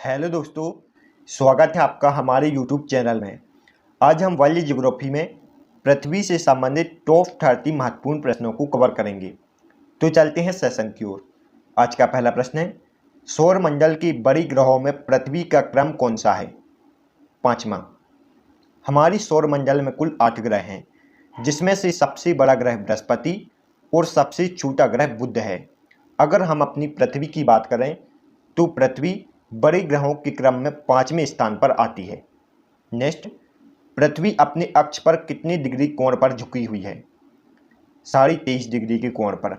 Hello दोस्तों, स्वागत है आपका हमारे यूट्यूब चैनल में। आज हम वर्ल्ड ज्योग्राफी में पृथ्वी से संबंधित टॉप 30 महत्वपूर्ण प्रश्नों को कवर करेंगे। तो चलते हैं सेशन की ओर। आज का पहला प्रश्न है, सौरमंडल के बड़े ग्रहों में पृथ्वी का क्रम कौन सा है? पाँचवा, हमारी सौरमंडल में कुल 8 ग्रह हैं, जिसमें से सबसे बड़ा ग्रह बृहस्पति और सबसे छोटा ग्रह बुध है। अगर हम अपनी पृथ्वी की बात करें तो पृथ्वी बड़े ग्रहों के क्रम में 5वें स्थान पर आती है। नेक्स्ट, पृथ्वी अपने अक्ष पर कितने डिग्री कोण पर झुकी हुई है? 23.5 डिग्री के कोण पर।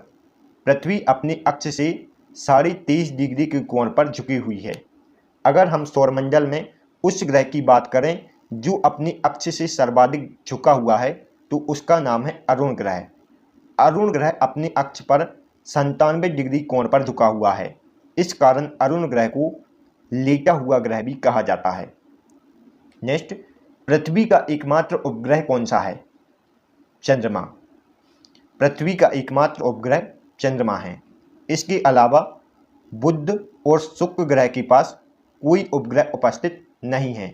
पृथ्वी अपने अक्ष से 23.5 डिग्री के कोण पर झुकी हुई है। अगर हम सौरमंडल में उस ग्रह की बात करें जो अपने अक्ष से सर्वाधिक झुका हुआ है तो उसका नाम है अरुण ग्रह। अरुण ग्रह अपने अक्ष पर 97 डिग्री कोण पर झुका हुआ है। इस कारण अरुण ग्रह को लेटा हुआ ग्रह भी कहा जाता है। नेक्स्ट, पृथ्वी का एकमात्र उपग्रह कौन सा है? चंद्रमा। पृथ्वी का एकमात्र उपग्रह चंद्रमा है। इसके अलावा बुध और शुक्र ग्रह के पास कोई उपग्रह उपस्थित नहीं है।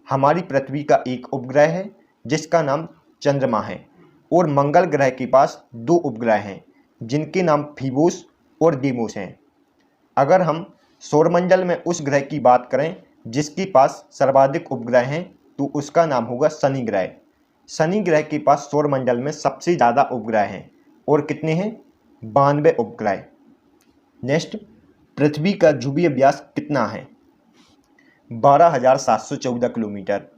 हमारी पृथ्वी का एक उपग्रह है जिसका नाम चंद्रमा है और मंगल ग्रह के पास 2 उपग्रह हैं जिनके नाम फीबोस और डीमोस हैं। अगर हम सौरमंडल में उस ग्रह की बात करें जिसके पास सर्वाधिक उपग्रह हैं तो उसका नाम होगा शनि ग्रह। शनि ग्रह के पास सौरमंडल में सबसे ज़्यादा उपग्रह हैं और कितने हैं? 92 उपग्रह। नेक्स्ट, पृथ्वी का ध्रुवीय व्यास कितना है? 12,714 किलोमीटर।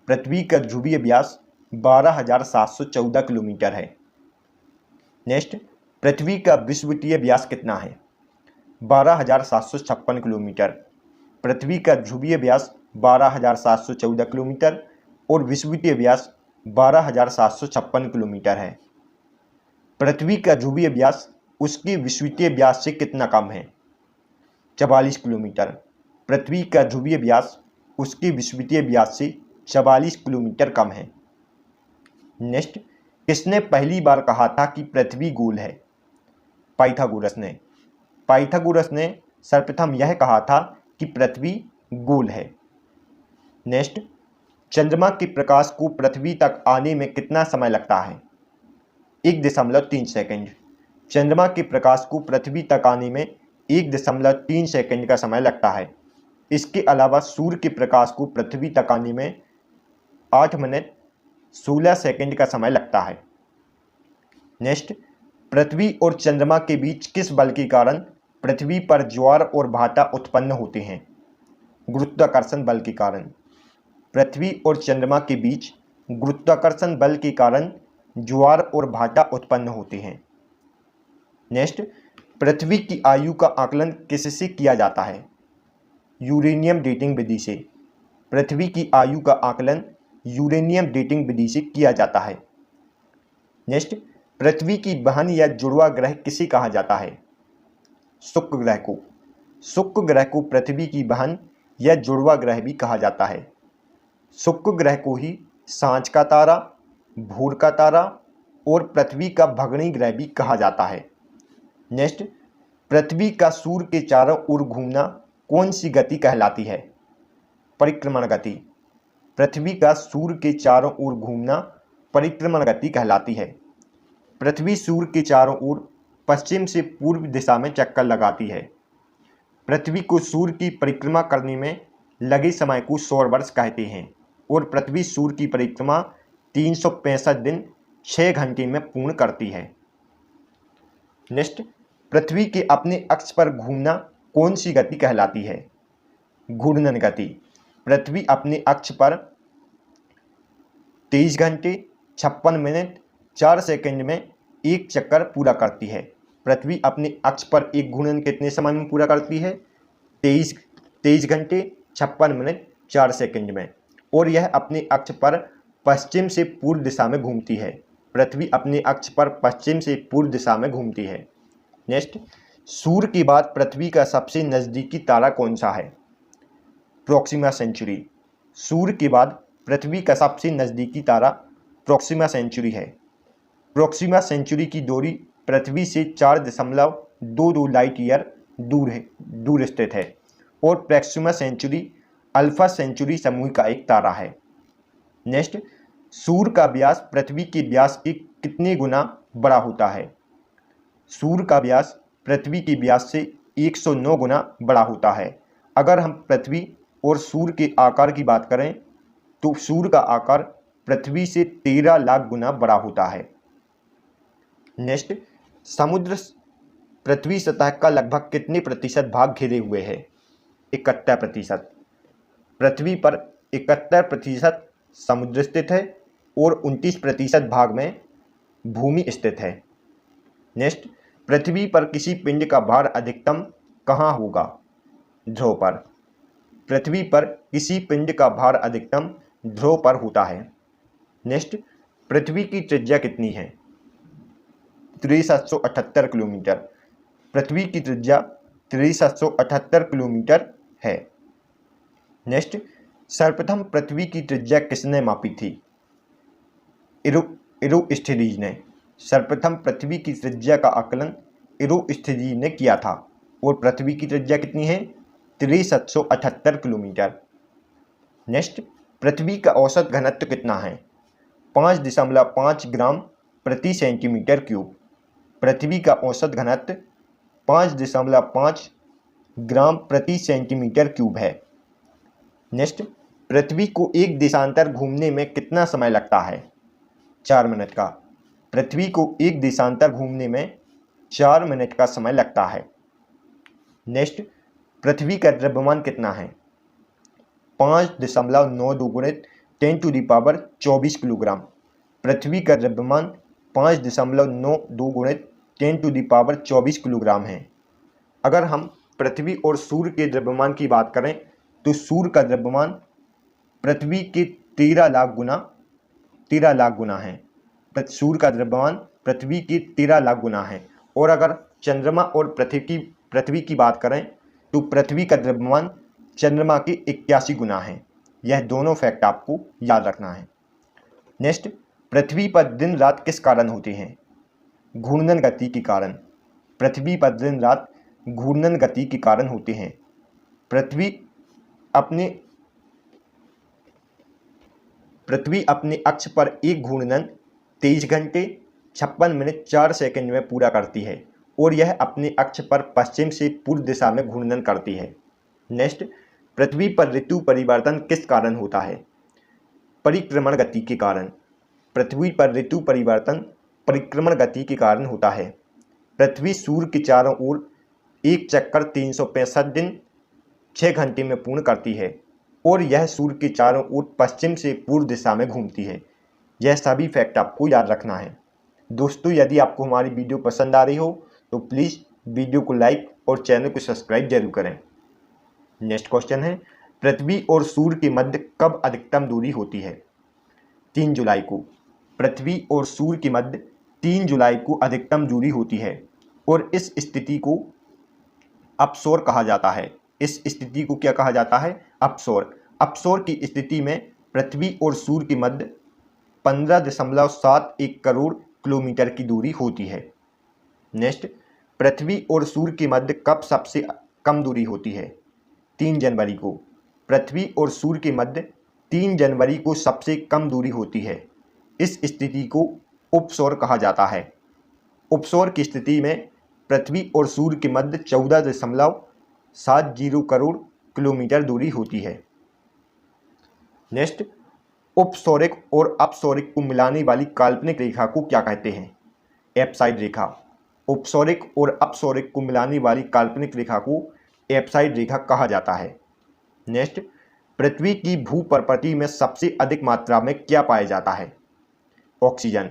पृथ्वी का ध्रुवीय व्यास 12,714 किलोमीटर है। नेक्स्ट, पृथ्वी का विषुवतीय व्यास कितना है? 12,756 किलोमीटर। पृथ्वी का ध्रुवीय व्यास 12,714 किलोमीटर और विषुवतीय व्यास 12,756 किलोमीटर है। पृथ्वी का ध्रुवीय व्यास उसके विषुवतीय व्यास से कितना कम है? 44 किलोमीटर। पृथ्वी का ध्रुवीय व्यास उसके विषुवतीय व्यास से 44 किलोमीटर कम है। नेक्स्ट, किसने पहली बार कहा था कि पृथ्वी गोल है? पाइथागोरस ने। पाइथागोरस ने सर्वप्रथम यह कहा था कि पृथ्वी गोल है। नेक्स्ट, चंद्रमा के प्रकाश को पृथ्वी तक आने में कितना समय लगता है? 1.3 सेकंड। चंद्रमा के प्रकाश को पृथ्वी तक आने में 1.3 सेकंड का समय लगता है। इसके अलावा सूर्य के प्रकाश को पृथ्वी तक आने में 8 मिनट 16 सेकंड का समय लगता है। नेक्स्ट, पृथ्वी और चंद्रमा के बीच किस बल के कारण पृथ्वी पर ज्वार और भाटा उत्पन्न होते हैं? गुरुत्वाकर्षण बल के कारण। पृथ्वी और चंद्रमा के बीच गुरुत्वाकर्षण बल के कारण ज्वार और भाटा उत्पन्न होते हैं। नेक्स्ट, पृथ्वी की आयु का आकलन किससे किया जाता है? यूरेनियम डेटिंग विधि से। पृथ्वी की आयु का आकलन यूरेनियम डेटिंग विधि से किया जाता है। नेक्स्ट, पृथ्वी की बहन या जुड़वा ग्रह किसे कहा जाता है? शुक्र ग्रह को। शुक्र ग्रह को पृथ्वी की बहन या जुड़वा ग्रह भी कहा जाता है। शुक्र ग्रह को ही सांझ का तारा, भोर का तारा और पृथ्वी का भगनी ग्रह भी कहा जाता है। नेक्स्ट, पृथ्वी का सूर्य के चारों ओर घूमना कौन सी गति कहलाती है? परिक्रमण गति। पृथ्वी का सूर्य के चारों ओर घूमना परिक्रमण गति कहलाती है। पृथ्वी सूर्य के चारों ओर पश्चिम से पूर्व दिशा में चक्कर लगाती है। पृथ्वी को सूर्य की परिक्रमा करने में लगे समय को सौर वर्ष कहते हैं और पृथ्वी सूर्य की परिक्रमा 365 दिन 6 घंटे में पूर्ण करती है। नेक्स्ट, पृथ्वी के अपने अक्ष पर घूमना कौन सी गति कहलाती है? घूर्णन गति। पृथ्वी अपने अक्ष पर 23 घंटे 56 मिनट 4 सेकंड में एक चक्कर पूरा करती है। पृथ्वी अपने अक्ष पर एक घूर्णन कितने समय में पूरा करती है? 23 घंटे 56 मिनट 4 सेकंड में, और यह अपने अक्ष पर पश्चिम से पूर्व दिशा में घूमती है। पृथ्वी अपने अक्ष पर पश्चिम से पूर्व दिशा में घूमती है। नेक्स्ट, सूर्य के बाद पृथ्वी का सबसे नज़दीकी तारा कौन सा है? Proxima Centauri. सूर्य के बाद पृथ्वी का सबसे नज़दीकी तारा प्रोक्सिमा सेंचुरी है। प्रोक्सिमा सेंचुरी की दूरी पृथ्वी से 4.22 लाइट ईयर दूर स्थित है और प्रोक्सिमा सेंचुरी अल्फा सेंचुरी समूह का एक तारा है। नेक्स्ट, सूर्य का व्यास पृथ्वी के व्यास के कितने गुना बड़ा होता है? सूर्य का व्यास पृथ्वी के व्यास से 109 गुना बड़ा होता है। अगर हम पृथ्वी और सूर्य के आकार की बात करें तो सूर्य का आकार पृथ्वी से 13 लाख गुना बड़ा होता है। नेक्स्ट, समुद्र पृथ्वी सतह का लगभग कितने प्रतिशत भाग घेरे हुए है? 71%। पृथ्वी पर 71% समुद्र स्थित है और 29% भाग में भूमि स्थित है। नेक्स्ट, पृथ्वी पर किसी पिंड का भार अधिकतम कहाँ होगा? ध्रुव पर। पृथ्वी पर किसी पिंड का भार अधिकतम ध्रुव पर होता है। नेक्स्ट, पृथ्वी की त्रिज्या कितनी है? 6378 किलोमीटर। पृथ्वी की त्रिज्या 6378 किलोमीटर है। नेक्स्ट, सर्वप्रथम पृथ्वी की त्रिज्या किसने मापी थी? एरोस्थिनीज ने। सर्वप्रथम पृथ्वी की त्रिज्या का आकलन एरोस्थिनीज ने किया था और पृथ्वी की त्रिज्या कितनी है? 6378 किलोमीटर। नेक्स्ट, पृथ्वी का औसत घनत्व कितना है? 5.5 ग्राम प्रति सेंटीमीटर क्यूब। पृथ्वी का औसत घनत्व 5.5 ग्राम प्रति सेंटीमीटर क्यूब है। नेक्स्ट, पृथ्वी को एक देशांतर घूमने में कितना समय लगता है? 4 मिनट का। पृथ्वी को एक देशांतर घूमने में 4 मिनट का समय लगता है। नेक्स्ट, पृथ्वी का द्रव्यमान कितना है? 5.92 गुणित 10⁻24 किलोग्राम। पृथ्वी का द्रव्यमान 5.92 गुणित 10⁻24 किलोग्राम है। अगर हम पृथ्वी और सूर्य के द्रव्यमान की बात करें तो सूर्य का द्रव्यमान पृथ्वी के 13 लाख गुना है। सूर्य का द्रव्यमान पृथ्वी के 13 लाख गुना है। और अगर चंद्रमा और पृथ्वी की बात करें तो पृथ्वी का द्रव्यमान चंद्रमा के 81 गुना है। यह दोनों फैक्ट आपको याद रखना है। नेक्स्ट, पृथ्वी पर दिन रात किस कारण होते हैं? घूर्णन गति के कारण। पृथ्वी पर दिन रात घूर्णन गति के कारण होते हैं। पृथ्वी अपने अक्ष पर एक घूर्णन 23 घंटे 56 मिनट 4 सेकंड में पूरा करती है और यह अपने अक्ष पर पश्चिम से पूर्व दिशा में घूर्णन करती है। नेक्स्ट, पृथ्वी पर ऋतु परिवर्तन किस कारण होता है? परिक्रमण गति के कारण। पृथ्वी पर ऋतु परिवर्तन परिक्रमण गति के कारण होता है। पृथ्वी सूर्य के चारों ओर एक चक्कर 365 दिन 6 घंटे में पूर्ण करती है और यह सूर्य के चारों ओर पश्चिम से पूर्व दिशा में घूमती है। यह सभी फैक्ट आपको याद रखना है। दोस्तों, यदि आपको हमारी वीडियो पसंद आ रही हो तो प्लीज़ वीडियो को लाइक और चैनल को सब्सक्राइब जरूर करें। नेक्स्ट क्वेश्चन है, पृथ्वी और सूर्य के मध्य कब अधिकतम दूरी होती है? 3 जुलाई को। पृथ्वी और सूर्य के मध्य 3 जुलाई को अधिकतम दूरी होती है और इस स्थिति को अपसौर कहा जाता है। इस स्थिति को क्या कहा जाता है? अपसौर। अपसौर की स्थिति में पृथ्वी और सूर्य के मध्य 15.71 करोड़ किलोमीटर की दूरी होती है। नेक्स्ट, पृथ्वी और सूर्य के मध्य कब सबसे कम दूरी होती है? 3 जनवरी को। पृथ्वी और सूर्य के मध्य 3 जनवरी को सबसे कम दूरी होती है। इस स्थिति को उपसौर कहा जाता है। उपसौर की स्थिति में पृथ्वी और सूर्य के मध्य 14.70 करोड़ किलोमीटर दूरी होती है। नेक्स्ट, उपसौरिक और अपसौरिक को मिलाने वाली काल्पनिक रेखा को क्या कहते हैं? एप्साइड रेखा। उपसौरिक और अपसौरिक को मिलाने वाली काल्पनिक रेखा को एप्साइड रेखा कहा जाता है। नेक्स्ट, पृथ्वी की भूपर्पटी में सबसे अधिक मात्रा में क्या पाया जाता है? ऑक्सीजन।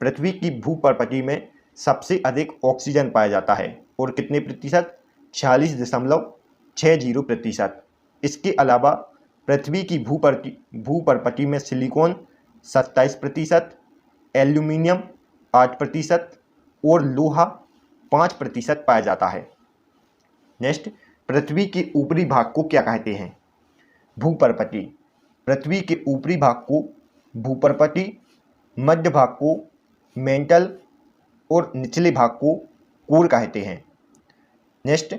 पृथ्वी की भूपर्पटी में सबसे अधिक ऑक्सीजन पाया जाता है और कितने प्रतिशत? 46.60%। इसके अलावा पृथ्वी की भूपर्पटी में सिलिकॉन 27%, एल्यूमिनियम 8% और लोहा 5% पाया जाता है। नेक्स्ट, पृथ्वी के ऊपरी भाग को क्या कहते हैं? भूपर्पटी। पृथ्वी के ऊपरी भाग को भूपर्पटी, मध्य भाग को मेंटल और निचले भाग को कोर कहते हैं। नेक्स्ट,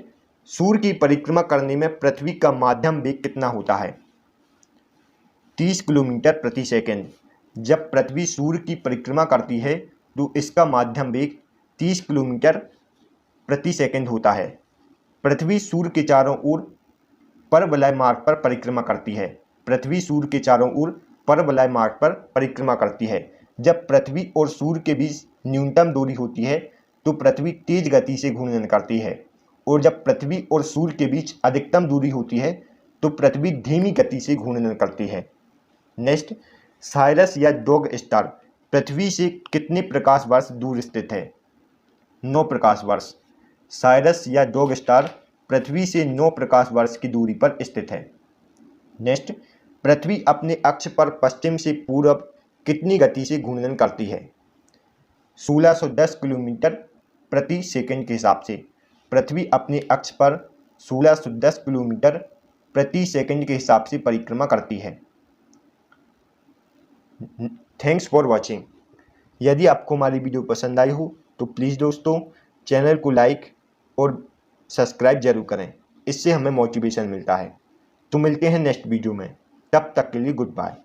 सूर्य की परिक्रमा करने में पृथ्वी का माध्यम वेग कितना होता है? 30 किलोमीटर प्रति सेकंड। जब पृथ्वी सूर्य की परिक्रमा करती है तो इसका माध्यम वेग 30 किलोमीटर प्रति सेकंड होता है। पृथ्वी सूर्य के चारों ओर परवलय मार्ग पर परिक्रमा करती है। पृथ्वी सूर्य के चारों ओर परवलय मार्ग पर परिक्रमा करती है। जब पृथ्वी और सूर्य के बीच न्यूनतम दूरी होती है तो पृथ्वी तेज गति से घूर्णन करती है, और जब पृथ्वी और सूर्य के बीच अधिकतम दूरी होती है तो पृथ्वी धीमी गति से घूर्णन करती है। नेक्स्ट, साइरस या डॉग स्टार पृथ्वी से कितने प्रकाश वर्ष दूर स्थित है? 9 प्रकाश वर्ष। साइरस या डॉग स्टार पृथ्वी से 9 प्रकाश वर्ष की दूरी पर स्थित है। नेक्स्ट, पृथ्वी अपने अक्ष पर पश्चिम से पूर्व कितनी गति से घूर्णन करती है? 1610 किलोमीटर प्रति सेकंड के हिसाब से पृथ्वी अपने अक्ष पर 1610 किलोमीटर प्रति सेकंड के हिसाब से परिक्रमा करती है। Thanks for watching. यदि आपको हमारी वीडियो पसंद आई हो तो प्लीज़ दोस्तों चैनल को लाइक और सब्सक्राइब जरूर करें, इससे हमें मोटिवेशन मिलता है। तो मिलते हैं नेक्स्ट वीडियो में, तब तक के लिए गुड बाय।